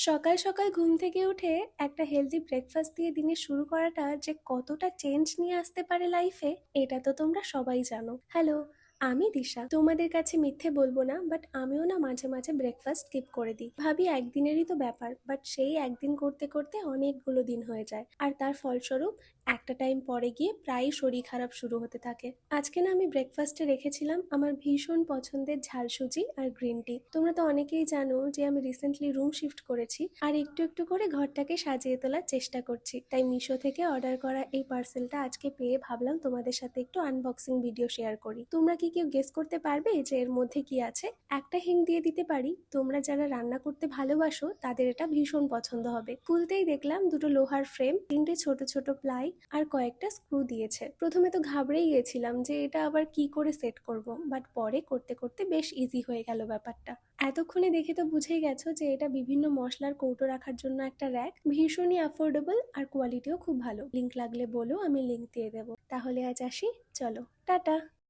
সকাল সকাল ঘুম থেকে উঠে একটা হেলদি ব্রেকফাস্ট দিয়ে দিনের শুরু করাটা যে কতটা চেঞ্জ নিয়ে আসতে পারে লাইফে, এটা তো তোমরা সবাই জানো। হ্যালো, আমি দিশা। তোমাদের কাছে মিথ্যে বলবো না, বাট আমিও না মাঝে মাঝে ব্রেকফাস্ট স্কিপ করে দিই। ভাবি একদিনেরই তো ব্যাপার, বাট সেই একদিন করতে করতে অনেকগুলো দিন হয়ে যায়, আর তার ফলস্বরূপ একটা টাইম পরে গিয়ে প্রায়ই শরীর খারাপ শুরু হতে থাকে। আজকে না আমি ব্রেকফাস্টে রেখেছিলাম আমার ভীষণ পছন্দের ঝাল সুজি আর গ্রিন টি। তোমরা তো অনেকেই জানো যে আমি রিসেন্টলি রুম শিফট করেছি, আর একটু একটু করে ঘরটাকে সাজিয়ে তোলার চেষ্টা করছি। তাই মিশো থেকে অর্ডার করা এই পার্সেলটা আজকে পেয়ে ভাবলাম তোমাদের সাথে একটু আনবক্সিং ভিডিও শেয়ার করি। তোমরা কি কেউ গেস করতে পারবে যে এর মধ্যে কি আছে? একটা হিন্ট দিয়ে দিতে পারি, তোমরা যারা রান্না করতে ভালোবাসো তাদের এটা ভীষণ পছন্দ হবে। খুলতেই দেখলাম দুটো লোহার ফ্রেম, তিনটে ছোট ছোট প্লাই আর কয়েকটা স্ক্রু দিয়েছে। প্রথমে তো ঘাবড়েই গেছিলাম যে এটা আবার কি করে সেট করব, বাট পরে করতে করতে বেশ ইজি হয়ে গেল ব্যাপারটা। এতক্ষণে দেখে তো বুঝেই গেছো যে এটা বিভিন্ন মশলার কৌটো রাখার জন্য একটা র‍্যাক। ভীষণই অ্যাফোর্ডেবল আর কোয়ালিটিও খুব ভালো। লিংক লাগলে বলো, আমি লিংক দিয়ে দেবো। তাহলে আজ আসি, চলো টাটা।